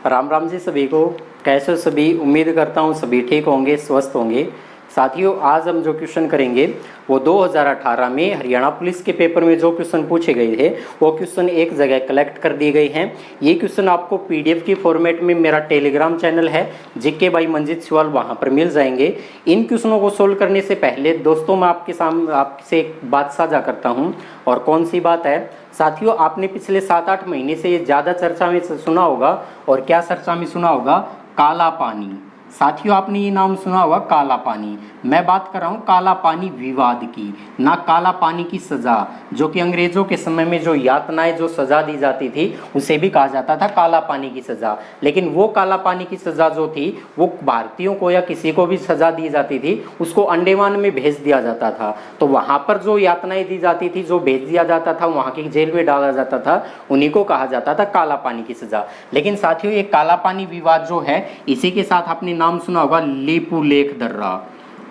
राम राम जी सभी को। कैसे हो सभी? उम्मीद करता हूँ सभी ठीक होंगे, स्वस्थ होंगे। साथियों, आज हम जो क्वेश्चन करेंगे वो 2018 में हरियाणा पुलिस के पेपर में जो क्वेश्चन पूछे गए थे वो क्वेश्चन एक जगह कलेक्ट कर दिए गए हैं। ये क्वेश्चन आपको पीडीएफ की फॉर्मेट में मेरा टेलीग्राम चैनल है जीके बाई मंजीत सिवाल, वहाँ पर मिल जाएंगे। इन क्वेश्चनों को सोल्व करने से पहले दोस्तों मैं आपसे एक बात साझा करता हूँ। और कौन सी बात है साथियों? आपने पिछले 7-8 महीने से ये ज़्यादा चर्चा में सुना होगा। और क्या चर्चा में सुना होगा? काला पानी। साथियों, आपने ये नाम सुना होगा काला पानी। मैं बात कर रहा हूँ काला पानी विवाद की, ना काला पानी की सज़ा, जो कि अंग्रेजों के समय में जो यातनाएं जो सज़ा दी जाती थी उसे भी कहा जाता था काला पानी की सज़ा। लेकिन वो काला पानी की सज़ा जो थी वो भारतीयों को या किसी को भी सज़ा दी जाती थी उसको अंडमान में भेज दिया जाता था। तो वहाँ पर जो यातनाएं दी जाती थी, जो भेज दिया जाता था, वहाँ की जेल में डाला जाता था, उन्हीं को कहा जाता था काला पानी की सज़ा। लेकिन साथियों, ये काला पानी विवाद जो है इसी के साथ आपने नाम सुना होगा लीपुलेख दर्रा।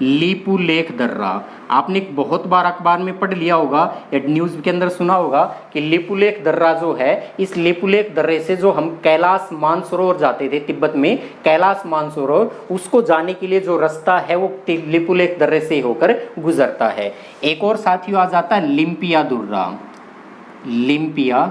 लीपुलेख दर्रा आपने बहुत बार अखबार में पढ़ लिया होगा या न्यूज़ के अंदर सुना होगा कि लीपुलेख दर्रा जो है, इस लीपुलेख दर्रे से जो हम कैलाश मानसरोवर जाते थे तिब्बत में, कैलाश मानसरोवर, उसको जाने के लिए जो रास्ता है वो लीपुलेख दर्रे से होकर गुजरता है। एक और साथियों आ जाता है लिम्पिया दुर्रा। लिम्पिया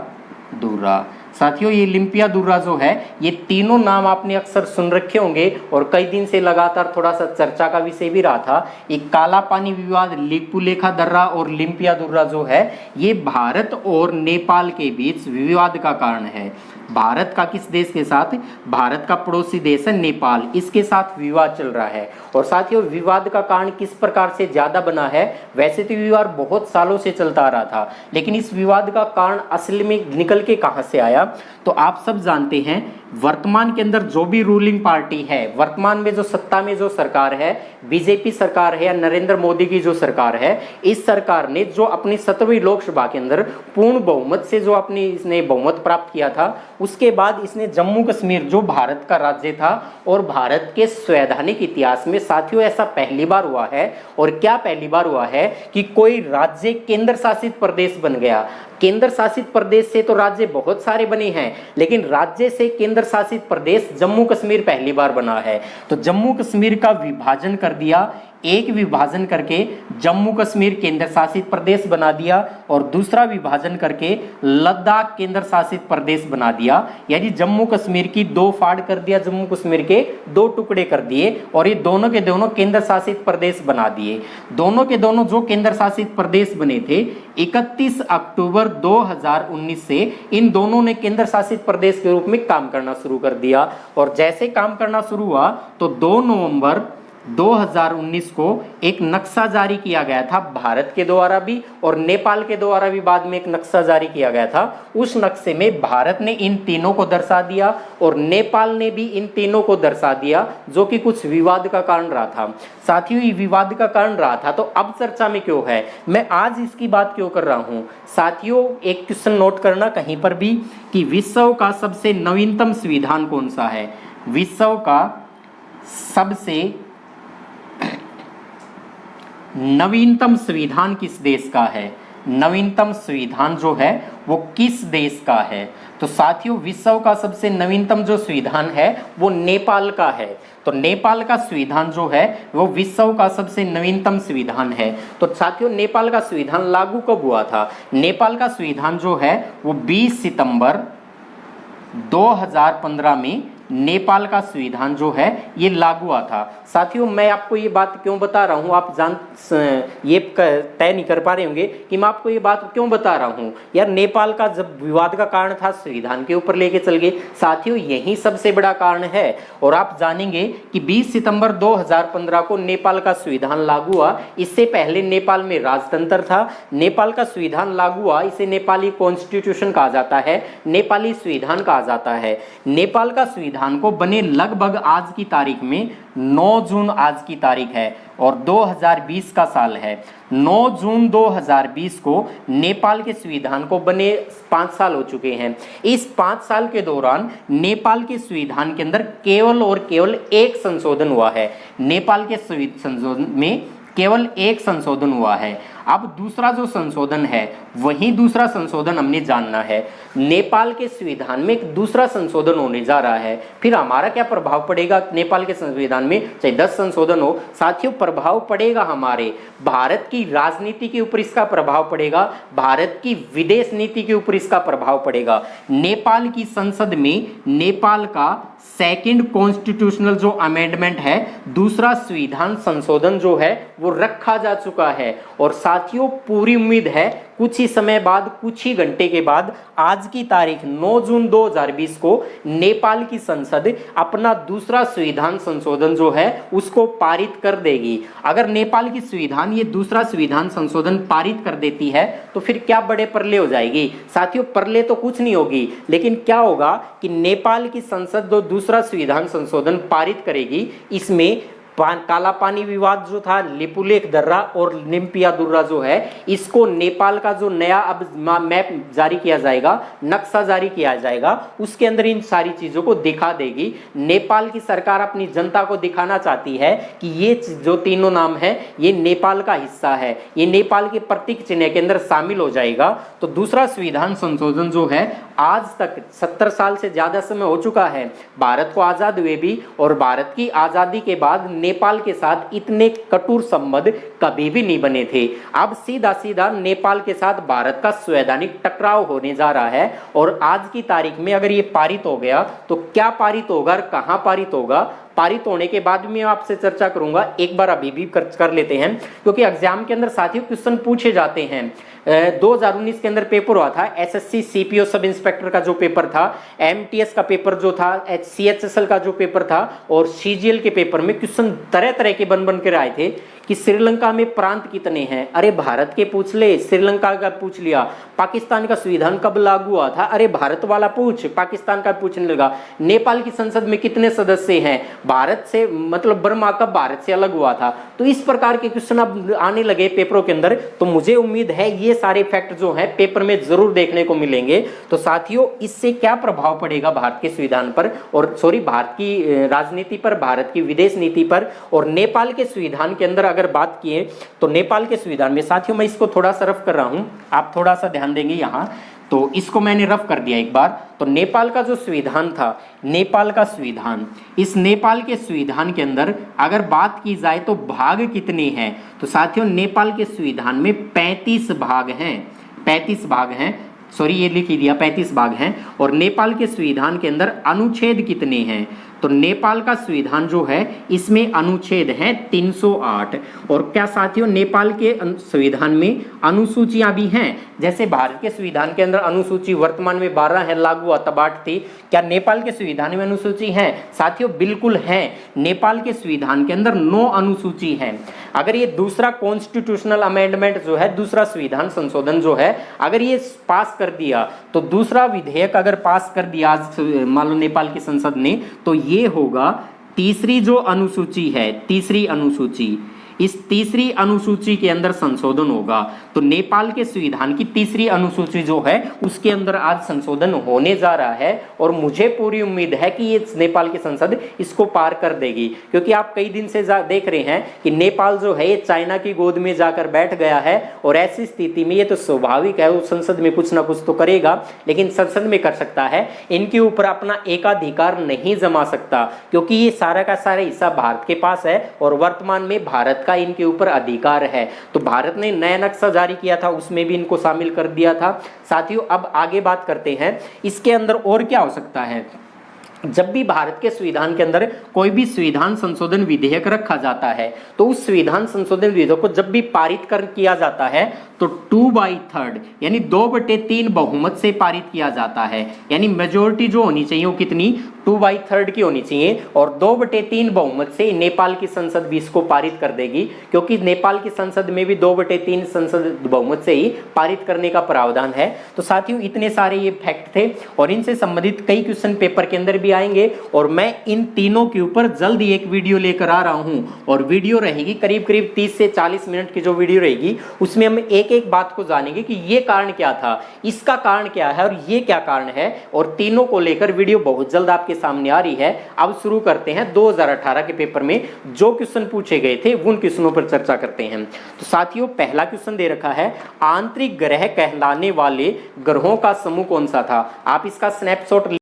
दुर्रा साथियों, ये लिम्पिया दुर्रा जो है, ये तीनों नाम आपने अक्सर सुन रखे होंगे और कई दिन से लगातार थोड़ा सा चर्चा का विषय भी रहा था। ये काला पानी विवाद, लीपुलेखा दर्रा और लिम्पिया दुर्रा जो है, ये भारत और नेपाल के बीच विवाद का कारण है। भारत का किस देश के साथ? भारत का पड़ोसी देश है नेपाल, इसके साथ विवाद चल रहा है। और साथियों, विवाद का कारण किस प्रकार से ज्यादा बना है? वैसे तो विवाद बहुत सालों से चलता आ रहा था, लेकिन इस विवाद का कारण असल में निकल के कहां से आया? तो आप सब जानते हैं, वर्तमान के अंदर जो भी रूलिंग पार्टी है, वर्तमान में जो सत्ता में जो सरकार है, बीजेपी सरकार है या नरेंद्र मोदी की जो सरकार है, इस सरकार ने जो अपनी 17वीं लोकसभा के अंदर पूर्ण बहुमत से जो अपनी इसने बहुमत प्राप्त किया था, उसके बाद इसने जम्मू कश्मीर जो भारत का राज्य था और भारत के संवैधानिक इतिहास में साथियों ऐसा पहली बार हुआ है। और क्या पहली बार हुआ है कि कोई राज्य केंद्र शासित प्रदेश बन गया। केंद्र शासित प्रदेश से तो राज्य बहुत सारे बने हैं, लेकिन राज्य से केंद्र शासित प्रदेश जम्मू कश्मीर पहली बार बना है। तो जम्मू कश्मीर का विभाजन कर दिया, एक विभाजन करके जम्मू कश्मीर केंद्र शासित प्रदेश बना दिया और दूसरा विभाजन करके लद्दाख केंद्र शासित प्रदेश बना दिया। यानी जम्मू कश्मीर की दो फाड़ कर दिया, जम्मू कश्मीर के दो टुकड़े कर दिए और ये दोनों के दोनों केंद्र शासित प्रदेश बना दिए। दोनों के दोनों जो केंद्र शासित प्रदेश बने थे, 31 अक्टूबर 2019 से इन दोनों ने केंद्र शासित प्रदेश के रूप में काम करना शुरू कर दिया। और जैसे काम करना शुरू हुआ तो 2 नवंबर 2019 को एक नक्शा जारी किया गया था, भारत के द्वारा भी और नेपाल के द्वारा भी बाद में एक नक्शा जारी किया गया था। उस नक्शे में भारत ने इन तीनों को दर्शा दिया और नेपाल ने भी इन तीनों को दर्शा दिया, जो कि कुछ विवाद का कारण रहा था। साथियों, ये विवाद का कारण रहा था, तो अब चर्चा में क्यों है? मैं आज इसकी बात क्यों कर रहा हूं? साथियों, एक क्वेश्चन नोट करना कहीं पर भी कि विश्व का सबसे नवीनतम संविधान कौन सा है? विश्व का सबसे नवीनतम संविधान किस देश का है? नवीनतम संविधान जो है वो किस देश का है? तो साथियों, विश्व का सबसे नवीनतम जो संविधान है वो नेपाल का है। तो नेपाल का संविधान जो है वो विश्व का सबसे नवीनतम संविधान है। तो साथियों, नेपाल का संविधान लागू कब हुआ था? नेपाल का संविधान जो है वो 20 सितंबर 2015 में नेपाल का संविधान जो है ये लागू हुआ था। साथियों, मैं आपको ये बात क्यों बता रहा हूँ, आप ये तय नहीं कर पा रहे होंगे कि मैं आपको ये बात क्यों बता रहा हूँ। यार, नेपाल का जब विवाद का कारण था संविधान के ऊपर लेके चल गए। साथियों, यही सबसे बड़ा कारण है। और आप जानेंगे कि 20 सितंबर 2015 को नेपाल का संविधान लागू हुआ। इससे पहले नेपाल में राजतंत्र था। नेपाल का संविधान लागू हुआ, इसे नेपाली कॉन्स्टिट्यूशन कहा जाता है, नेपाली संविधान कहा जाता है। नेपाल का संविधान को बने लगभग आज की तारीख में 9 जून आज की तारीख है और 2020 का साल है। 9 जून 2020 को नेपाल के संविधान को बने 5 साल हो चुके हैं। इस 5 साल के दौरान नेपाल के संविधान के अंदर केवल और केवल एक संशोधन हुआ है। नेपाल के संशोधन में केवल एक संशोधन हुआ है। अब दूसरा जो संशोधन है वही दूसरा संशोधन हमने जानना है। नेपाल के संविधान में एक दूसरा संशोधन होने जा रहा है, फिर हमारा क्या प्रभाव पड़ेगा नेपाल के संविधान में, चाहे 10 संशोधन हो साथियों, प्रभाव पड़ेगा हमारे भारत की राजनीति के ऊपर, इसका प्रभाव पड़ेगा भारत की विदेश नीति के ऊपर, इसका प्रभाव पड़ेगा। नेपाल की संसद में नेपाल का सेकंड कॉन्स्टिट्यूशनल जो अमेंडमेंट है, दूसरा संविधान संशोधन जो है वो रखा जा चुका है। और साथियों पूरी उम्मीद है कुछ ही समय बाद, कुछ ही घंटे के बाद, आज की तारीख 9 जून 2020 को नेपाल की संसद अपना दूसरा संविधान संशोधन जो है उसको पारित कर देगी। अगर नेपाल की संविधान ये दूसरा संविधान संशोधन पारित कर देती है तो फिर क्या बड़े परले हो जाएगी साथियों। परले तो कुछ नहीं होगी, लेकिन क्या होगा कि नेपाल की संसद जो दूसरा संविधान संशोधन पारित करेगी, इसमें काला पानी विवाद जो था, लिपुलेख दर्रा और निम्पिया दुर्रा जो है, इसको नेपाल का जो नया अब मैप जारी किया जाएगा, नक्शा जारी किया जाएगा, उसके अंदर इन सारी चीजों को दिखा देगी। नेपाल की सरकार अपनी जनता को दिखाना चाहती है कि ये जो तीनों नाम है ये नेपाल का हिस्सा है, ये नेपाल के प्रतीक चिन्ह के अंदर शामिल हो जाएगा। तो दूसरा संविधान संशोधन जो है, आज तक 70 साल से ज्यादा समय हो चुका है भारत को आजाद हुए भी, और भारत की आजादी के बाद नेपाल के साथ इतने कठोर संबंध कभी भी नहीं बने थे। अब सीधा सीधा नेपाल के साथ भारत का संवैधानिक टकराव होने जा रहा है। और आज की तारीख में अगर ये पारित हो गया तो क्या पारित होगा और कहां पारित होगा, पारित होने के बाद मैं आपसे चर्चा करूंगा। एक बार अभी भी कर लेते हैं, क्योंकि एग्जाम के अंदर साथियों क्वेश्चन पूछे जाते हैं। 2019 के अंदर पेपर हुआ था, एसएससी सीपीओ सब इंस्पेक्टर का जो पेपर था, एमटीएस का पेपर जो था, सीएचएसएल का जो पेपर था, और सीजीएल के पेपर में क्वेश्चन तरह तरह के बन के आए थे कि श्रीलंका में प्रांत कितने हैं, अरे भारत के पूछ ले, श्रीलंका का पूछ लिया। पाकिस्तान का संविधान कब लागू हुआ था, अरे भारत वाला पूछ, पाकिस्तान का पूछने लगा। नेपाल की संसद में कितने सदस्य हैं, भारत से मतलब बर्मा कब भारत से अलग हुआ था। तो इस प्रकार के क्वेश्चन अब आने लगे पेपरों के अंदर। तो मुझे उम्मीद है ये सारे फैक्ट जो है पेपर में जरूर देखने को मिलेंगे। तो साथियों इससे क्या प्रभाव पड़ेगा भारत के संविधान पर, और भारत की राजनीति पर, भारत की विदेश नीति पर, और नेपाल के संविधान के अंदर अगर बात किए तो नेपाल के संविधान में साथियों, मैं इसको थोड़ा सा रफ कर रहा हूं, आप थोड़ा सा ध्यान देंगे यहां। तो इसको मैंने रफ कर दिया एक बार। तो नेपाल का जो संविधान था, नेपाल का संविधान, इस नेपाल के संविधान के अंदर अगर बात की जाए तो भाग कितने हैं, तो साथियों नेपाल के संविधान में 35 भाग हैं, 35 भाग हैं, सॉरी ये लिख ही दिया, 35 भाग हैं। और नेपाल के संविधान के अंदर अनुच्छेद कितने हैं, तो नेपाल का संविधान जो है इसमें अनुच्छेद हैं 308। और क्या साथियों नेपाल के संविधान में अनुसूचियां भी हैं, जैसे भारत के संविधान के अंदर अनुसूची वर्तमान में 12 है, लागू हुआ तब 8 थी। क्या नेपाल के संविधान में अनुसूची है साथियों? बिल्कुल है। नेपाल के संविधान के अंदर 9 अनुसूची है। अगर ये दूसरा कॉन्स्टिट्यूशनल अमेंडमेंट जो है, दूसरा संविधान संशोधन जो है, अगर ये पास कर दिया, तो दूसरा विधेयक अगर पास कर दिया आज मान लो नेपाल की संसद ने, तो ये होगा तीसरी जो अनुसूची है, तीसरी अनुसूची, इस तीसरी अनुसूची के अंदर संशोधन होगा। तो नेपाल के संविधान की तीसरी अनुसूची जो है उसके अंदर आज संशोधन होने जा रहा है। और मुझे पूरी उम्मीद है कि ये नेपाल की संसद इसको पार कर देगी, क्योंकि आप कई दिन से देख रहे हैं कि नेपाल जो है ये चाइना की गोद में जाकर बैठ गया है। और ऐसी स्थिति में ये तो स्वाभाविक है, वो संसद में कुछ ना कुछ तो करेगा, लेकिन संसद में कर सकता है, इनके ऊपर अपना एकाधिकार नहीं जमा सकता, क्योंकि ये सारा का सारा हिस्सा भारत के पास है और वर्तमान में भारत का इनके ऊपर अधिकार है। तो भारत ने नया नक्शा जारी किया था, उसमें भी इनको शामिल कर दिया था। साथियों अब आगे बात करते हैं, इसके अंदर और क्या हो सकता है। जब भी भारत के संविधान के अंदर कोई भी संविधान संशोधन विधेयक रखा जाता है, तो उस संविधान संशोधन विधेयक को जब भी पारित किया जाता है तो 2/3 यानी 2/3 बहुमत से पारित किया जाता है। यानी मेजोरिटी जो होनी चाहिए वो कितनी, 2/3 की होनी चाहिए। और 2/3 बहुमत से नेपाल की संसद भी इसको पारित कर देगी, क्योंकि नेपाल की संसद में भी 2/3 संसद बहुमत से ही पारित करने का प्रावधान है। तो साथियों इतने सारे ये फैक्ट थे और इनसे संबंधित कई क्वेश्चन पेपर के अंदर भी आएंगे। और मैं इन तीनों के ऊपर जल्द ही एक वीडियो लेकर आ रहा हूं, और वीडियो रहेगी करीब 30 से 40 मिनट की जो वीडियो रहेगी, उसमें हम एक एक एक बात को जानेंगे कि ये कारण क्या था, इसका कारण क्या है और ये क्या कारण है, और तीनों को लेकर वीडियो बहुत जल्द आपके सामने आ रही है। अब शुरू करते हैं 2018 के पेपर में जो क्वेश्चन पूछे गए थे उन क्वेश्चनों पर चर्चा करते हैं। तो साथियों पहला क्वेश्चन दे रखा है, आंतरिक ग्रह कहलाने वाले ग्रहों का समूह कौन सा था। आप इसका स्नैपशॉट